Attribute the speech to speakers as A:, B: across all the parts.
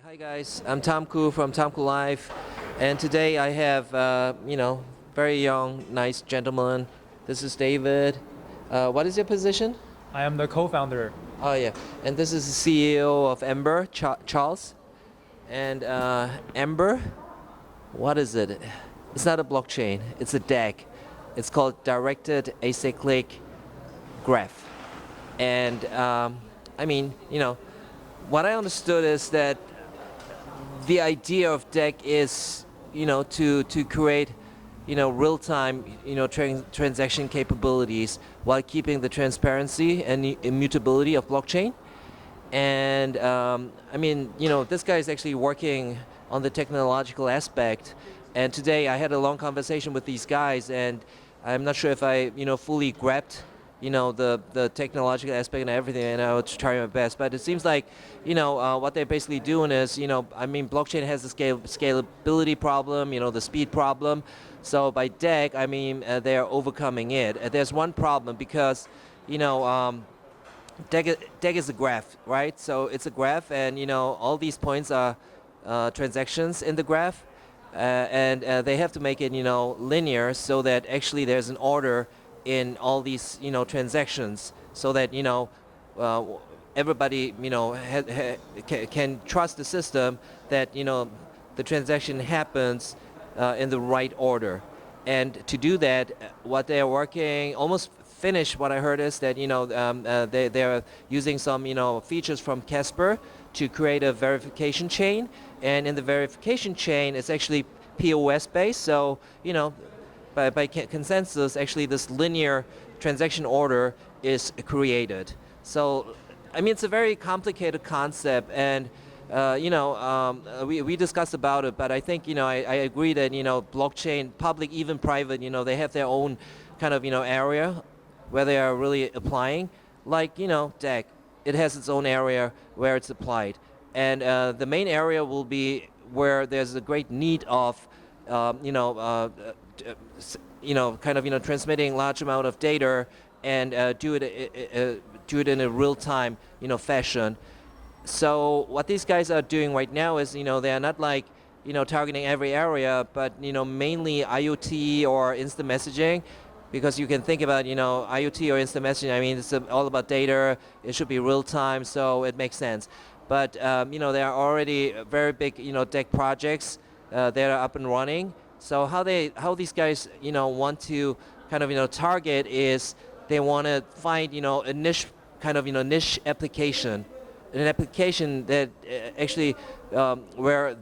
A: Hi guys, I'm Tom Koo from Tom Koo Live, and today I have, very young, nice gentleman. This is David. What is your position?
B: I am the co-founder.
A: Oh yeah, and this is the CEO of AMBR, Charles. And AMBR, what is it? It's not a blockchain, it's a DAG. It's called Directed Acyclic Graph. And what I understood is that the idea of DAG is, to create, real-time, transaction capabilities while keeping the transparency and the immutability of blockchain. And this guy is actually working on the technological aspect. And today I had a long conversation with these guys, and I'm not sure if I, fully grabbed, the technological aspect and everything, and I was trying my best. But it seems like, what they're basically doing is, blockchain has the scalability problem, the speed problem. So by DAG, they're overcoming it. There's one problem because, DAG is a graph, right? So it's a graph, and all these points are transactions in the graph, and they have to make it linear so that actually there's an order in all these transactions, so that everybody can trust the system that the transaction happens in the right order. And to do that, what they are working almost finished. What I heard is that they're using some features from Casper to create a verification chain, and in the verification chain it's actually POS based. So by consensus, actually this linear transaction order is created. So it's a very complicated concept, and we discussed about it, but I think I agree that blockchain, public, even private, they have their own kind of area where they are really applying. Like DAG, it has its own area where it's applied, and the main area will be where there's a great need of transmitting large amount of data and do it in a real time fashion. So what these guys are doing right now is they are not like targeting every area, but mainly IoT or instant messaging, because you can think about IoT or instant messaging. It's all about data. It should be real time, so it makes sense. But there are already very big tech projects that are up and running. So how these guys want to kind of target is they want to find a niche kind of niche application, an application that actually where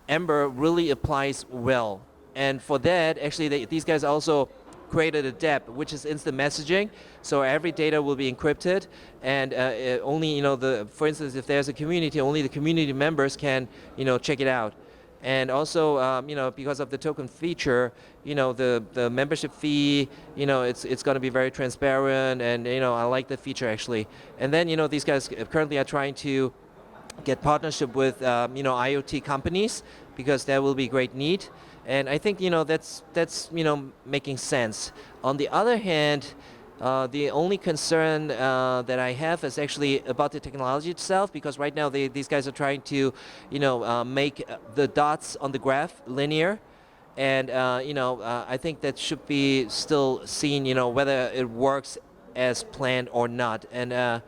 A: AMBR really applies well. And for that, actually these guys also created a DApp, which is instant messaging. So every data will be encrypted, and only for instance, if there's a community, only the community members can check it out. And also because of the token feature, the membership fee, it's going to be very transparent, and I like the feature actually. And then these guys currently are trying to get partnership with IoT companies, because there will be great need. And I think that's making sense. On the other hand, the only concern that I have is actually about the technology itself, because right now these guys are trying to make the dots on the graph linear, and I think that should be still seen whether it works as planned or not. And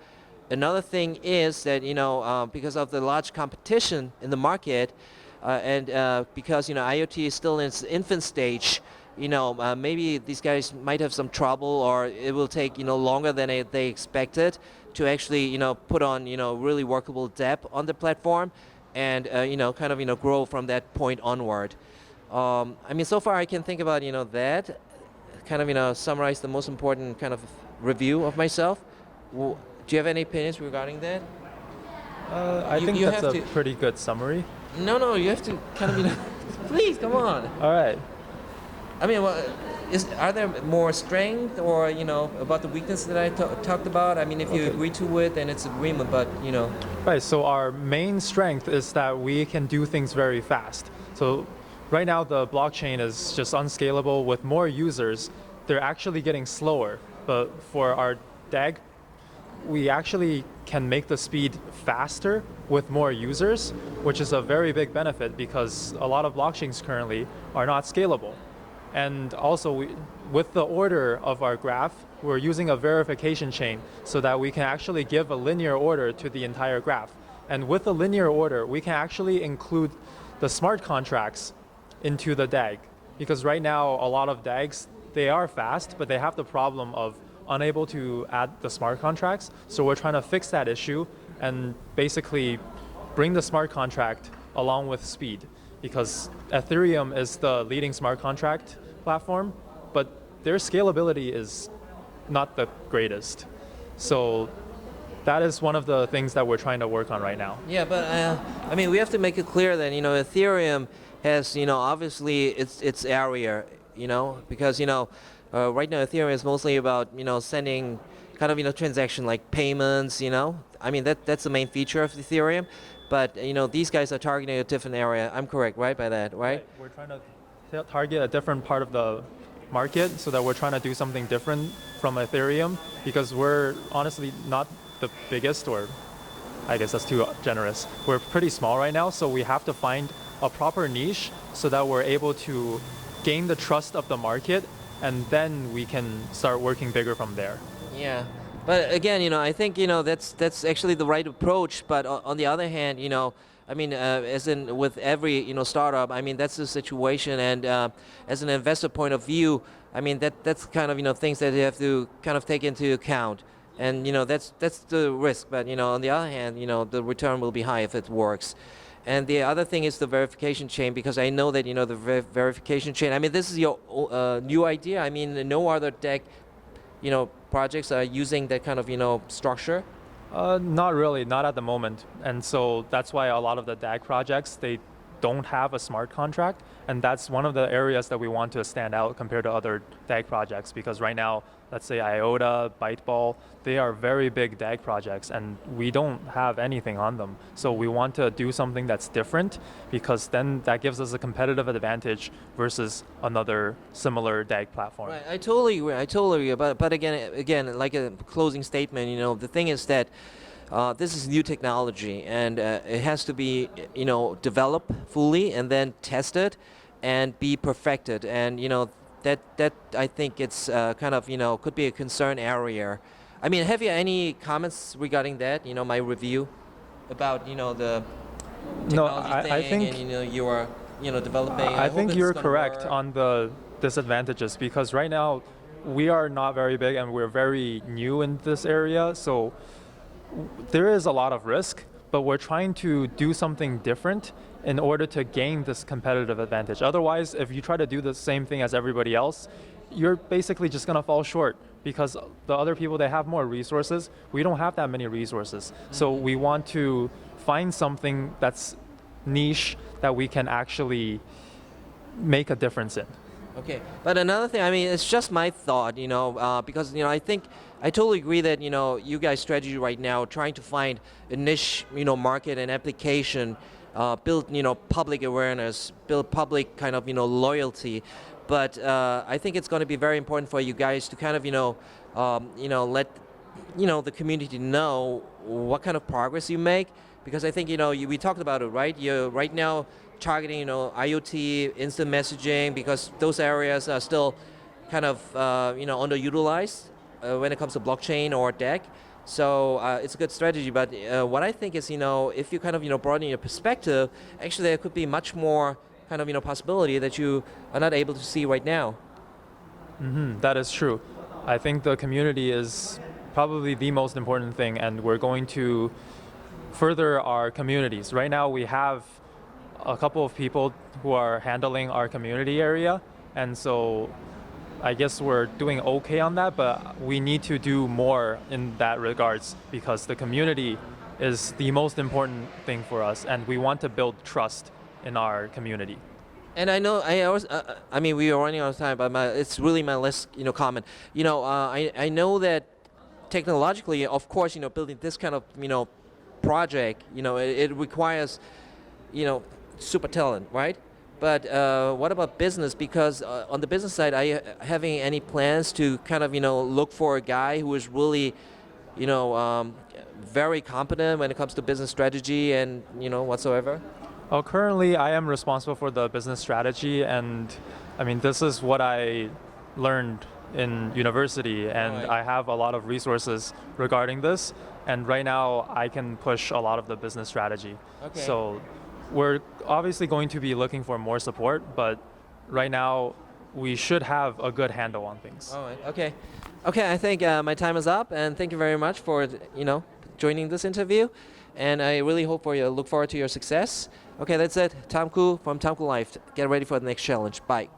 A: another thing is that because of the large competition in the market, and because IoT is still in its infant stage, maybe these guys might have some trouble, or it will take longer than they expected to actually put on really workable dApp on the platform, and kind of grow from that point onward. So far I can think about that, kind of summarize the most important kind of review of myself. Do you have any opinions regarding that?
B: I think that's a pretty good summary.
A: No, you have to kind of please, come on.
B: All right.
A: Are there more strength, or about the weakness that I talked about? If you agree to it, then it's agreement. But
B: Right. So our main strength is that we can do things very fast. So right now the blockchain is just unscalable. With more users, they're actually getting slower. But for our DAG we actually can make the speed faster with more users, which is a very big benefit because a lot of blockchains currently are not scalable. And also, with the order of our graph, we're using a verification chain so that we can actually give a linear order to the entire graph. And with a linear order, we can actually include the smart contracts into the DAG. Because right now, a lot of DAGs, they are fast, but they have the problem of unable to add the smart contracts. So we're trying to fix that issue and basically bring the smart contract along with speed. Because Ethereum is the leading smart contract platform, but their scalability is not the greatest. So that is one of the things that we're trying to work on right now.
A: Yeah, but I mean, we have to make it clear that Ethereum has obviously its area, because right now Ethereum is mostly about sending kind of transaction like payments. I mean that's the main feature of Ethereum, but these guys are targeting a different area. I'm correct, right, by that, right?
B: We're trying to target a different part of the market so that we're trying to do something different from Ethereum because we're honestly not the biggest, or I guess that's too generous. We're pretty small right now, so we have to find a proper niche so that we're able to gain the trust of the market, and then we can start working bigger from there.
A: Yeah, but again, I think that's actually the right approach. But on the other hand, I mean, as in with every startup, I mean that's the situation, and as an investor point of view, I mean that's kind of things that you have to kind of take into account, and that's the risk. But on the other hand, the return will be high if it works. And the other thing is the verification chain, because I know that the verification chain. I mean, this is your new idea. I mean, no other DAG, projects are using that kind of structure.
B: Not really, not at the moment. And so that's why a lot of the DAG projects, they don't have a smart contract. And that's one of the areas that we want to stand out compared to other DAG projects, because right now, let's say IOTA, Byteball, they are very big DAG projects and we don't have anything on them. So we want to do something that's different, because then that gives us a competitive advantage versus another similar DAG platform.
A: Right, I totally agree. But again, like a closing statement, the thing is that this is new technology, and it has to be developed fully and then tested and be perfected. And that I think it's kind of could be a concern area. I mean, have you any comments regarding that? My review about the technology
B: No,
A: thing,
B: I think
A: and you are developing.
B: I
A: hope
B: think
A: it's
B: you're
A: gonna
B: correct
A: work.
B: on the disadvantages, because right now we are not very big and we're very new in this area. So there is a lot of risk, but we're trying to do something different in order to gain this competitive advantage. Otherwise, if you try to do the same thing as everybody else, you're basically just going to fall short, because the other people, they have more resources. We don't have that many resources. So we want to find something that's niche that we can actually make a difference in.
A: Okay, but another thing, I mean, it's just my thought, because I think I totally agree that you guys' strategy right now, trying to find a niche, market and application, build public awareness, build public kind of loyalty, but I think it's going to be very important for you guys to kind of let the community know what kind of progress you make, because I think we talked about it, right? You're right now targeting IoT, instant messaging, because those areas are still kind of underutilized when it comes to blockchain or DAG. So it's a good strategy. But what I think is if you kind of broaden your perspective, actually there could be much more kind of possibility that you are not able to see right now.
B: That is true. I think the community is probably the most important thing, and we're going to further our communities. Right now we have a couple of people who are handling our community area, and so I guess we're doing okay on that, but we need to do more in that regards, because the community is the most important thing for us, and we want to build trust in our community.
A: And I know I mean, we are running out of time, but it's really my last comment. I know that technologically, of course, building this kind of project, it requires super talent, right? But what about business? Because on the business side, are you having any plans to kind of look for a guy who is really very competent when it comes to business strategy and whatsoever?
B: Well, currently I am responsible for the business strategy, and I mean, this is what I learned in university, and
A: Right.
B: I have a lot of resources regarding this, and right now I can push a lot of the business strategy.
A: Okay.
B: So we're obviously going to be looking for more support, but right now we should have a good handle on things.
A: All right. Okay. Okay. I think my time is up, and thank you very much for joining this interview, and I really look forward to your success. Okay, that's it. Tom Koo from Tom Koo Life. Get ready for the next challenge. Bye.